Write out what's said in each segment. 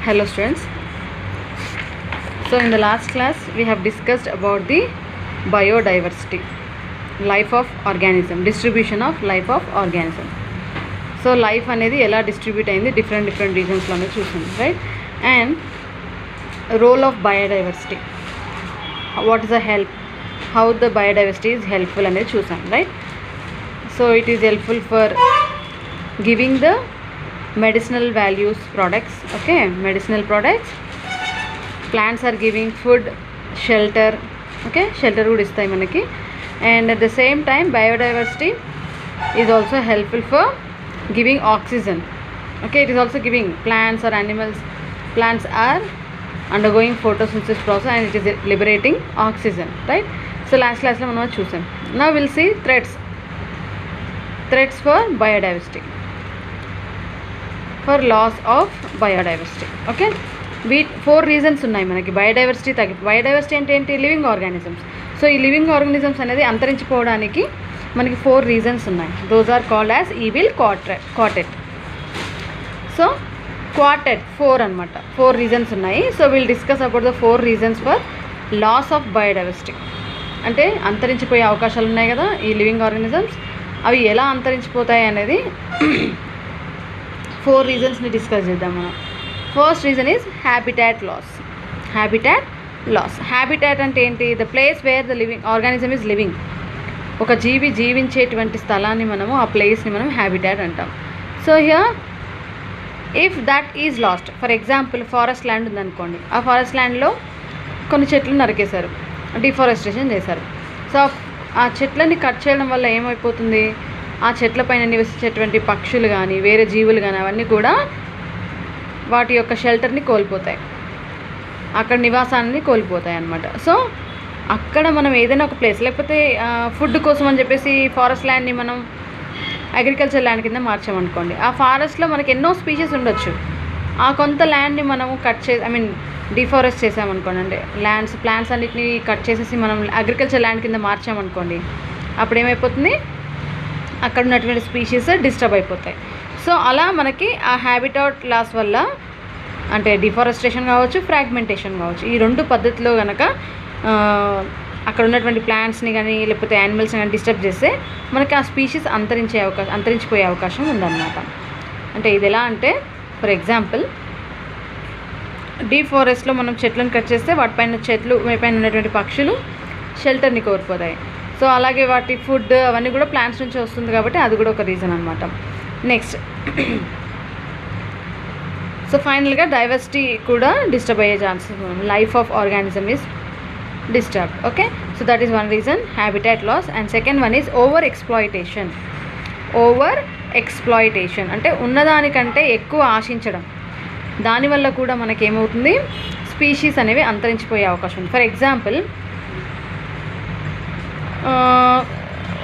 Hello students. So in the last class we have discussed about the biodiversity, life of organism, distribution of life of organism. So life అనేది ఎలా distribute అయింది different regionsలోనే చూసాం, right? And role of biodiversity, what is the help, how the biodiversity is helpful అనేది చూసాం, right? So it is helpful for giving the medicinal values products, okay, medicinal products. Plants are giving food, shelter, okay, shelter would istai manaki. And at the same time biodiversity is also helpful for giving oxygen, okay, it is also giving plants or animals, plants are undergoing photosynthesis process and it is liberating oxygen, right? So last class lo manam chusam. Now we'll see threats for biodiversity, for loss of biodiversity, okay. Four reasons ఉన్నాయి మనకి biodiversity biodiversity అంటే ఏంటి? Living organisms. So ఈ living organisms అనేది అంతరించిపోవడానికి మనకి 4 reasons ఉన్నాయి. Those are called as evil quartet. So quartet 4 అనమాట, 4 రీజన్స్ ఉన్నాయి. So will discuss about the 4 reasons for loss of biodiversity. అంటే అంతరించిపోయే అవకాశాలు ఉన్నాయి కదా ఈ లివింగ్ ఆర్గానిజమ్స్, అవి ఎలా అంతరించిపోతాయి అనేది 4 రీజన్స్ని డిస్కస్ చేద్దాం మనం. First reason is habitat loss. Habitat అంటే ఏంటి? The place where the living organism is living. ఒక జీవి జీవించేటువంటి స్థలాన్ని మనము, ఆ ప్లేస్ని మనం హ్యాబిటాట్ అంటాం. So here if that is lost, for example forest land ఉందనుకోండి, ఆ ఫారెస్ట్ ల్యాండ్లో కొన్ని చెట్లు నరికేశారు, డిఫారెస్టేషన్ చేశారు. సో ఆ చెట్లని కట్ చేయడం వల్ల ఏమైపోతుంది? ఆ చెట్లపైన నివసించేటువంటి పక్షులు కానీ వేరే జీవులు కానీ అవన్నీ కూడా వాటి యొక్క షెల్టర్ని కోల్పోతాయి, అక్కడ నివాసాన్ని కోల్పోతాయి అన్నమాట. సో అక్కడ మనం ఏదైనా ఒక ప్లేస్, లేకపోతే ఫుడ్ కోసం అని చెప్పేసి ఫారెస్ట్ ల్యాండ్ని మనం అగ్రికల్చర్ ల్యాండ్ కింద మార్చామనుకోండి, ఆ ఫారెస్ట్లో మనకి ఎన్నో స్పీషీస్ ఉండొచ్చు. ఆ కొంత ల్యాండ్ని మనము డిఫారెస్ట్ చేసామనుకోండి, అంటే ప్లాంట్స్ అన్నిటిని కట్ చేసేసి మనం అగ్రికల్చర్ ల్యాండ్ కింద మార్చామనుకోండి, అప్పుడు ఏమైపోతుంది? అక్కడ ఉన్నటువంటి స్పీషీస్ డిస్టర్బ్ అయిపోతాయి. సో అలా మనకి ఆ హ్యాబిటాట్ లాస్ వల్ల, అంటే డిఫారెస్టేషన్ కావచ్చు, ఫ్రాగ్మెంటేషన్ కావచ్చు, ఈ 2 పద్ధతిలో కనుక అక్కడ ఉన్నటువంటి ప్లాంట్స్ని కానీ లేకపోతే యానిమల్స్ని కానీ డిస్టర్బ్ చేస్తే మనకి ఆ స్పీషీస్ అంతరించిపోయే అవకాశం ఉందన్నమాట. అంటే ఇది ఎలా అంటే, ఫర్ ఎగ్జాంపుల్ డిఫారెస్ట్లో మనం చెట్లను కట్ చేస్తే వాటిపైన ఉన్నటువంటి పక్షులు షెల్టర్ని కోల్పోతాయి. సో అలాగే వాటి ఫుడ్ అవన్నీ కూడా ప్లాంట్స్ నుంచి వస్తుంది కాబట్టి అది కూడా ఒక రీజన్ అనమాట. నెక్స్ట్, సో ఫైనల్గా డైవర్సిటీ కూడా డిస్టర్బ్ అయ్యే chances, life of organism is disturb, okay. So that is one reason, habitat loss. And second one is over exploitation అంటే ఉన్నదానికంటే ఎక్కువ ఆశించడం. దానివల్ల కూడా మనకేమవుతుంది? స్పీషీస్ అనేవి అంతరించిపోయే అవకాశం ఉంది. ఫర్ ఎగ్జాంపుల్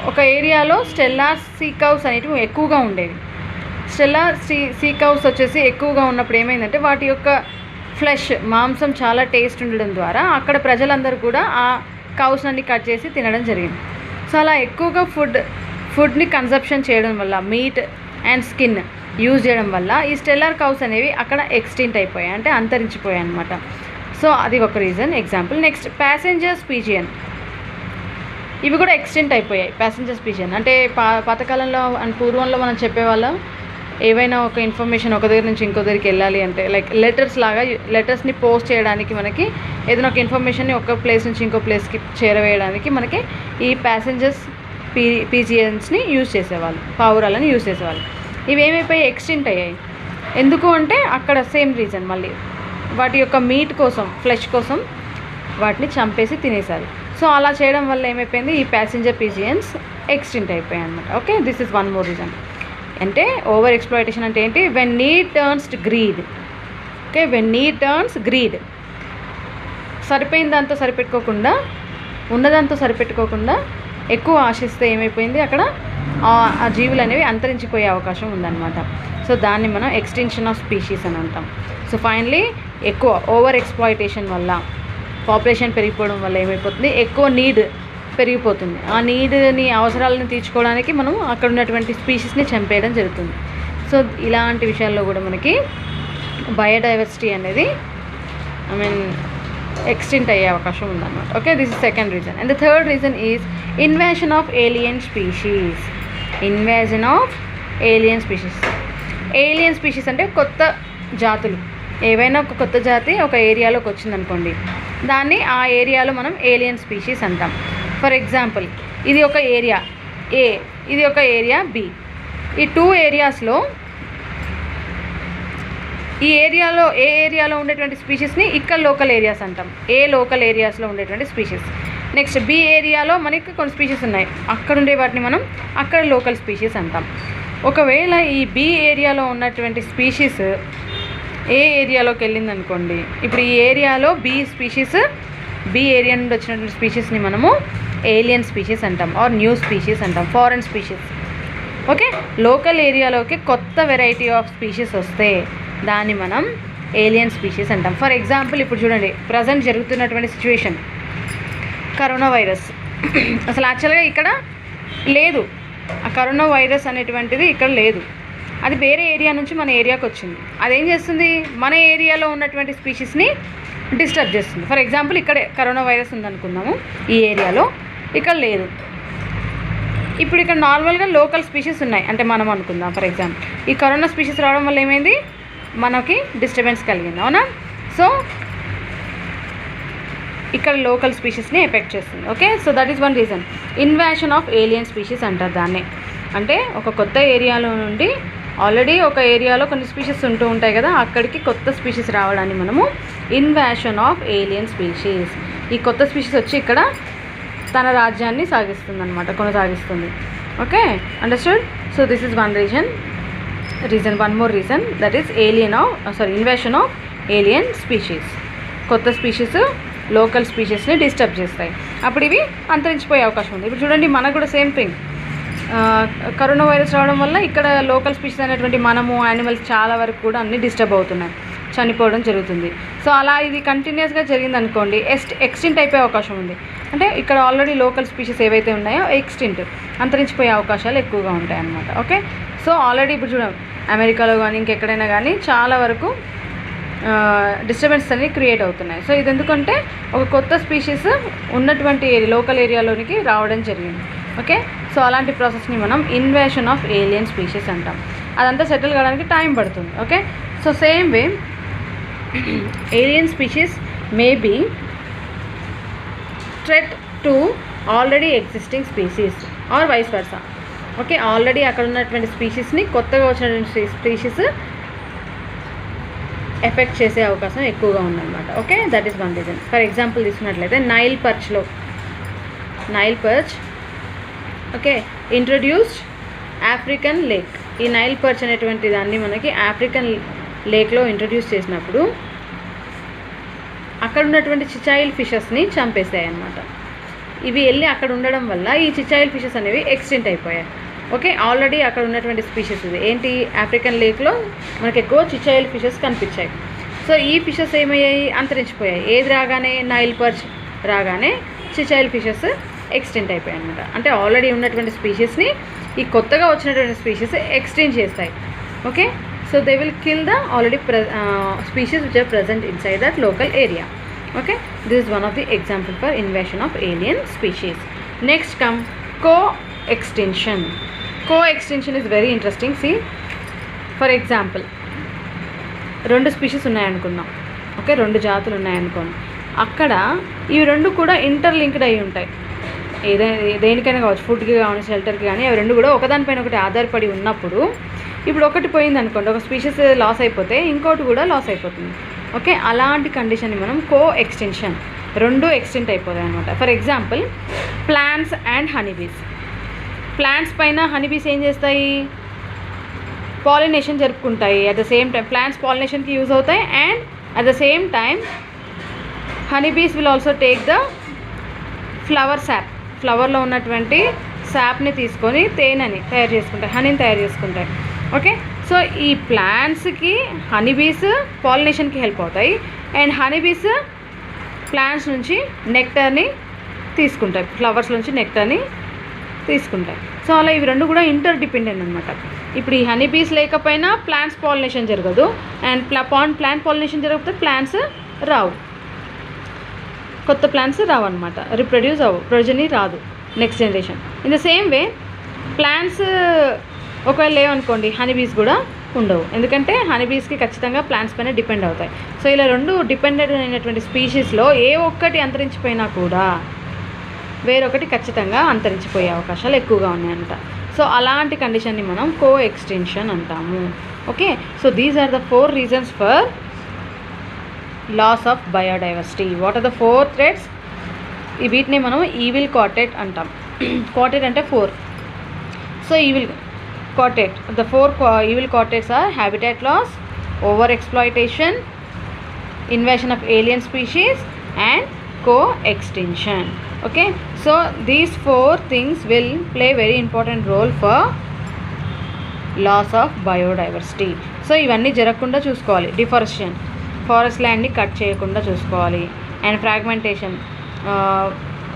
ఒక ఏరియాలో స్టెల్లార్ సీ కౌస్ అనేటివి ఎక్కువగా ఉండేవి. స్టెల్లార్ సీ కౌస్ వచ్చేసి ఎక్కువగా ఉన్నప్పుడు ఏమైందంటే వాటి యొక్క మాంసం చాలా టేస్ట్ ఉండడం ద్వారా అక్కడ ప్రజలందరూ కూడా ఆ కౌస్ అన్ని కట్ చేసి తినడం జరిగింది. సో అలా ఎక్కువగా ఫుడ్ని కన్సప్షన్ చేయడం వల్ల, మీట్ అండ్ స్కిన్ యూజ్ చేయడం వల్ల ఈ స్టెల్లార్ కౌస్ అనేవి అక్కడ ఎక్స్టింక్ట్ అయిపోయాయి, అంటే అంతరించిపోయాయి అన్నమాట. సో అది ఒక reason, example. Next, passengers pigeon, ఇవి కూడా ఎక్స్టెంట్ అయిపోయాయి. ప్యాసింజర్స్ పీజియన్ అంటే పాతకాలంలో అండ్ పూర్వంలో మనం చెప్పేవాళ్ళం, ఏవైనా ఒక ఇన్ఫర్మేషన్ ఒక దగ్గర నుంచి ఇంకో దగ్గరికి వెళ్ళాలి అంటే, లైక్ లెటర్స్ని పోస్ట్ చేయడానికి, మనకి ఏదైనా ఒక ఇన్ఫర్మేషన్ని ఒక ప్లేస్ నుంచి ఇంకో ప్లేస్కి చేరవేయడానికి మనకి ఈ ప్యాసింజర్స్ పీజియన్స్ని యూజ్ చేసేవాళ్ళు, పావురాలని యూజ్ చేసేవాళ్ళు. ఇవి ఏమైపోయాయి? ఎక్స్టెంట్ అయ్యాయి. ఎందుకు అంటే అక్కడ సేమ్ రీజన్, మళ్ళీ వాటి యొక్క మీట్ కోసం, ఫ్లెష్ కోసం వాటిని చంపేసి తినేశారు. సో అలా చేయడం వల్ల ఏమైపోయింది? ఈ ప్యాసింజర్ పీజియన్స్ ఎక్స్టెంట్ అయిపోయాయి అనమాట, okay. This is one more reason. అంటే ఓవర్ ఎక్స్ప్లాయిటేషన్ అంటే ఏంటి? When need turns to greed, okay. When need turns greed, సరిపోయిన దాంతో సరిపెట్టుకోకుండా, ఉన్నదాంతో సరిపెట్టుకోకుండా ఎక్కువ ఆశిస్తే ఏమైపోయింది? అక్కడ ఆ జీవులు అనేవి అంతరించిపోయే అవకాశం ఉందన్నమాట. సో దాన్ని మనం ఎక్స్టెన్షన్ ఆఫ్ స్పీషీస్ అని అంటాం. సో ఫైనలీ ఎక్కువ ఓవర్ ఎక్స్ప్లాయిటేషన్ వల్ల, పాపులేషన్ పెరిగిపోవడం వల్ల ఏమైపోతుంది? ఎక్కువ నీడ్ పెరిగిపోతుంది. ఆ నీడ్ని, అవసరాలను తీర్చుకోవడానికి మనం అక్కడ ఉన్నటువంటి స్పీషీస్ని చంపేయడం జరుగుతుంది. సో ఇలాంటి విషయాల్లో కూడా మనకి బయోడైవర్సిటీ అనేది ఎక్స్టెంట్ అయ్యే అవకాశం ఉందన్నమాట. Okay, this is second reason. And the third reason is invasion of alien species. Invasion of alien species. Alien species అంటే కొత్త జాతులు. ఏవైనా ఒక కొత్త జాతి ఒక ఏరియాలోకి వచ్చిందనుకోండి, దాన్ని ఆ ఏరియాలో మనం ఏలియన్ స్పీషీస్ అంటాం. ఫర్ ఎగ్జాంపుల్, ఇది ఒక ఏరియా ఏ, ఇది ఒక ఏరియా బి. ఈ 2 ఏరియాస్లో ఈ ఏరియాలో ఏ ఏరియాలో ఉండేటువంటి స్పీషీస్ని ఇక్కడ లోకల్ ఏరియాస్ అంటాం. ఏ లోకల్ ఏరియాస్లో ఉండేటువంటి స్పీషీస్. నెక్స్ట్ బి ఏరియాలో మనకి కొన్ని స్పీషీస్ ఉన్నాయి, అక్కడ ఉండే వాటిని మనం అక్కడ లోకల్ స్పీషీస్ అంటాం. ఒకవేళ ఈ బి ఏరియాలో ఉన్నటువంటి స్పీషీస్ ఏ ఏరియాలోకి వెళ్ళిందనుకోండి, ఇప్పుడు ఈ ఏరియాలో బి ఏరియా నుండి వచ్చినటువంటి స్పీషీస్ని మనము ఏలియన్ స్పీషీస్ అంటాం, ఆర్ న్యూ స్పీషీస్ అంటాం, ఫారెన్ స్పీషీస్. ఓకే, లోకల్ ఏరియాలోకి కొత్త వెరైటీ ఆఫ్ స్పీషీస్ వస్తే దాన్ని మనం ఏలియన్ స్పీషీస్ అంటాం. ఫర్ ఎగ్జాంపుల్, ఇప్పుడు చూడండి, ప్రజెంట్ జరుగుతున్నటువంటి సిచ్యువేషన్ కరోనా వైరస్. అసలు యాక్చువల్గా ఇక్కడ లేదు, ఆ కరోనా వైరస్ అనేటువంటిది ఇక్కడ లేదు. అది వేరే ఏరియా నుంచి మన ఏరియాకి వచ్చింది. అదేం చేస్తుంది, మన ఏరియాలో ఉన్నటువంటి స్పీషీస్ని డిస్టర్బ్ చేస్తుంది. ఫర్ ఎగ్జాంపుల్, ఇక్కడే కరోనా వైరస్ ఉందనుకుందాము, ఈ ఏరియాలో, ఇక్కడ లేదు. ఇప్పుడు ఇక్కడ నార్మల్గా లోకల్ స్పీషీస్ ఉన్నాయి అంటే మనం అనుకుందాం. ఫర్ ఎగ్జాంపుల్, ఈ కరోనా స్పీషీస్ రావడం వల్ల ఏమైంది, మనకి డిస్టర్బెన్స్ కలిగింది, అవునా? సో ఇక్కడ లోకల్ స్పీషీస్ని ఎఫెక్ట్ చేస్తుంది. Okay, so that is one reason. Invasion of alien species అంటారు దాన్ని. అంటే ఒక కొత్త ఏరియాలో నుండి, ఆల్రెడీ ఒక ఏరియాలో కొన్ని స్పీషీస్ ఉంటూ ఉంటాయి కదా, అక్కడికి కొత్త స్పీషీస్ రావడాన్ని మనము ఇన్వాషన్ ఆఫ్ ఏలియన్ స్పీషీస్. ఈ కొత్త స్పీషీస్ వచ్చి ఇక్కడ తన రాజ్యాన్ని సాగిస్తుంది అనమాట, కొనసాగిస్తుంది. Okay, understood? So this is one reason. One more reason, that is invasion of alien species. కొత్త స్పీషీస్ లోకల్ స్పీషీస్ని డిస్టర్బ్ చేస్తాయి, అప్పుడు ఇవి అంతరించిపోయే అవకాశం ఉంది. ఇప్పుడు చూడండి, మనకు కూడా సేమ్ థింగ్, కరోనా వైరస్ రావడం వల్ల ఇక్కడ లోకల్ స్పీషీస్ అనేటువంటి మనము, యానిమల్స్ చాలా వరకు కూడా అన్నీ డిస్టర్బ్ అవుతున్నాయి, చనిపోవడం జరుగుతుంది. సో అలా ఇది కంటిన్యూస్గా జరిగింది అనుకోండి, ఎక్స్టింట్ అయిపోయే అవకాశం ఉంది. అంటే ఇక్కడ ఆల్రెడీ లోకల్ స్పీషీస్ ఏవైతే ఉన్నాయో అంతరించిపోయే అవకాశాలు ఎక్కువగా ఉంటాయి అన్నమాట. ఓకే, సో ఆల్రెడీ ఇప్పుడు చూడండి, అమెరికాలో కానీ ఇంకెక్కడైనా కానీ చాలా వరకు డిస్టర్బెన్స్ అనేవి క్రియేట్ అవుతున్నాయి. సో ఇది ఎందుకంటే ఒక కొత్త స్పీషీస్ ఉన్నటువంటి లోకల్ ఏరియాలోనికి రావడం జరిగింది. ఓకే, సో అలాంటి ప్రాసెస్ని మనం ఇన్వాషన్ ఆఫ్ ఏలియన్ స్పీషీస్ అంటాం. అదంతా సెటిల్ కావడానికి టైం పడుతుంది. Okay, so same way alien species may be threat to already existing species or vice versa. Okay, already అక్కడ ఉన్నటువంటి స్పీషీస్ని కొత్తగా వచ్చినటువంటి స్పీషీస్ ఎఫెక్ట్ చేసే అవకాశం ఎక్కువగా ఉందన్నమాట. Okay, that is one reason. For example తీసుకున్నట్లయితే Nile perch okay introduced African lake. ఈ నైల్ పర్చ్ అనేటువంటి దాన్ని మనకి ఆఫ్రికన్ లేక్లో ఇంట్రొడ్యూస్ చేసినప్పుడు అక్కడ ఉన్నటువంటి చిచాయిల్ ఫిషెస్ని చంపేస్తాయి అన్నమాట. ఇవి వెళ్ళి అక్కడ ఉండడం వల్ల ఈ చిచాయిల్ ఫిషెస్ అనేవి ఎక్స్టెంట్ అయిపోయాయి. ఓకే, ఆల్రెడీ అక్కడ ఉన్నటువంటి స్పీషీస్ ఇది ఏంటి, ఆఫ్రికన్ లేక్లో మనకు ఎక్కువ చిచాయిల్ ఫిషెస్ కనిపించాయి. సో ఈ ఫిషెస్ ఏమయ్యాయి, అంతరించిపోయాయి. ఏది రాగానే, నైల్ పర్చ్ రాగానే చిచాయిల్ ఫిషెస్ ఎక్స్టెంట్ అయిపోయాయి అనమాట. అంటే ఆల్రెడీ ఉన్నటువంటి స్పీషీస్ని ఈ కొత్తగా వచ్చినటువంటి స్పీషీస్ ఎక్స్టెండ్ చేస్తాయి. Okay, so they will kill the already species which are present inside that local area. Okay, this is one of the example for invasion of alien species. Next come co-extinction. Co-extinction is very interesting. See, for example, రెండు species ఉన్నాయనుకుందాం. Okay, రెండు జాతులు ఉన్నాయనుకోండి. అక్కడ ఇవి రెండు కూడా interlinked అయి ఉంటాయి. దేనికైనా కావచ్చు, ఫుడ్కి కానీ షెల్టర్కి కానీ, అవి రెండు కూడా ఒకదానిపైన ఒకటి ఆధారపడి ఉన్నప్పుడు, ఇప్పుడు ఒకటి పోయింది అనుకోండి, ఒక స్పీషీస్ లాస్ అయిపోతే ఇంకోటి కూడా లాస్ అయిపోతుంది. ఓకే, అలాంటి కండిషన్ని మనం కో-ఎక్స్టెన్షన్, రెండు ఎక్స్టెంట్ అయిపోతాయి అనమాట. For example, plants and honeybees. Plants పైన హనీబీస్ ఏం చేస్తాయి, పాలినేషన్ జరుపుకుంటాయి. At the same time plants పాలినేషన్కి యూజ్ అవుతాయి, and at the same time honeybees will also take the flower sap. ఫ్లవర్లో ఉన్నటువంటి శాప్ని తీసుకొని తేనెని తయారు చేసుకుంటాయి, హనీని తయారు చేసుకుంటాయి. ఓకే, సో ఈ ప్లాంట్స్కి హనీబీస్ పాలినేషన్కి హెల్ప్ అవుతాయి, అండ్ హనీబీస్ ప్లాంట్స్ నుంచి నెక్టర్ని తీసుకుంటాయి, ఫ్లవర్స్ నుంచి నెక్టర్ని తీసుకుంటాయి. సో సో అలా ఇవి రెండు కూడా ఇంటర్ డిపెండెంట్ అనమాట. ఇప్పుడు ఈ హనీ బీస్ లేకపోయినా ప్లాంట్స్ పాలినేషన్ జరగదు, అండ్ ప్లాంట్ పాలినేషన్ జరగకపోతే ప్లాంట్స్ రావు, కొత్త ప్లాంట్స్ రావు అనమాట, రిప్రొడ్యూస్ అవ్వు, ప్రొజనీ రాదు next generation. In the same way plants ఒకవేళ లేవనుకోండి హనీ బీస్ కూడా ఉండవు, ఎందుకంటే హనీ బీస్కి ఖచ్చితంగా ప్లాంట్స్ పైన డిపెండ్ అవుతాయి. సో ఇలా రెండు డిపెండెంట్ అయినటువంటి స్పీషీస్లో ఏ ఒక్కటి అంతరించిపోయినా కూడా వేరొకటి ఖచ్చితంగా అంతరించిపోయే అవకాశాలు ఎక్కువగా ఉన్నాయంట. సో అలాంటి కండిషన్ని మనం కో ఎక్స్టెన్షన్ అంటాము. Okay, so these are the 4 reasons for loss of biodiversity. What are the 4 threats? వీటిని మనం ఈవిల్ క్వార్టెట్ అంటాం. క్వార్టెట్ అంటే 4. So evil quartet, the 4 evil quartets are habitat loss, over exploitation, invasion of alien species and co-extinction. Okay, so these 4 things will play very important role for loss of biodiversity. So ఇవన్నీ జరగకుండా చూసుకోవాలి. Deforestation, forest ల్యాండ్ని cut చేయకుండా చూసుకోవాలి. And fragmentation,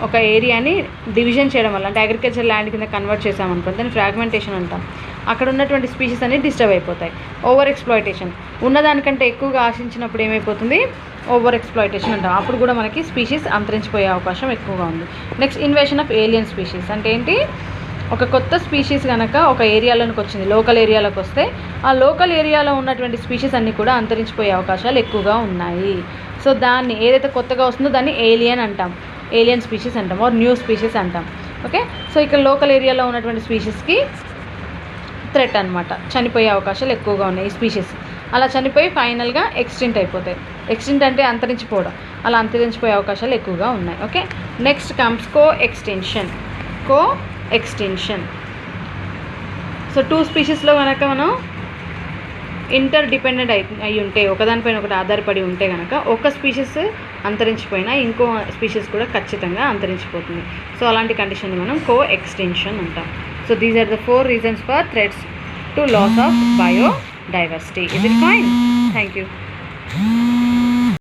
ఒక ఏరియాని division చేయడం వల్ల, అంటే అగ్రికల్చర్ ల్యాండ్ కింద కన్వర్ట్ చేసామనుకో దాన్ని ఫ్రాగ్మెంటేషన్ అంటాం. అక్కడ ఉన్నటువంటి స్పీషీస్ అన్ని డిస్టర్బ్ అయిపోతాయి. ఓవర్ ఎక్స్ప్లాయిటేషన్, ఉన్నదానికంటే ఎక్కువగా ఆశించినప్పుడు ఏమైపోతుంది? ఓవర్ ఎక్స్ప్లాయిటేషన్ అంటాం. అప్పుడు కూడా మనకి స్పీషీస్ అంతరించిపోయే అవకాశం ఎక్కువగా ఉంది. Next invasion of alien species అంటే ఏంటి? ఒక కొత్త స్పీషీస్ కనుక ఒక ఏరియాలోకి వచ్చింది, లోకల్ ఏరియాలోకి వస్తే ఆ లోకల్ ఏరియాలో ఉన్నటువంటి స్పీషీస్ అన్నీ కూడా అంతరించిపోయే అవకాశాలు ఎక్కువగా ఉన్నాయి. సో దాన్ని ఏదైతే కొత్తగా వస్తుందో దాన్ని ఏలియన్ అంటాం, ఏలియన్ స్పీషీస్ అంటాం, ఆర్ న్యూ స్పీషీస్ అంటాం. ఓకే, సో ఇక్కడ లోకల్ ఏరియాలో ఉన్నటువంటి స్పీషీస్కి థ్రెట్ అనమాట, చనిపోయే అవకాశాలు ఎక్కువగా ఉన్నాయి ఈ స్పీషీస్. అలా చనిపోయి ఫైనల్గా ఎక్స్టింక్ట్ అయిపోతాయి. ఎక్స్టింక్ట్ అంటే అంతరించిపోవడం, అలా అంతరించిపోయే అవకాశాలు ఎక్కువగా ఉన్నాయి. ఓకే, నెక్స్ట్ కమ్స్ కో ఎక్స్టెన్షన్. కో ఎక్స్టెన్షన్, సో 2 స్పీషీస్లో కనుక మనం ఇంటర్ డిపెండెంట్ అయి ఉంటే, ఒకదానిపైన ఒకటి ఆధారపడి ఉంటే కనుక ఒక స్పీషీస్ అంతరించిపోయినా ఇంకో స్పీషీస్ కూడా ఖచ్చితంగా అంతరించిపోతుంది. సో అలాంటి కండిషన్ని మనం కో ఎక్స్టెన్షన్ అంటాం. So these are the 4 reasons for threats to loss of biodiversity. Is it fine? Thank you.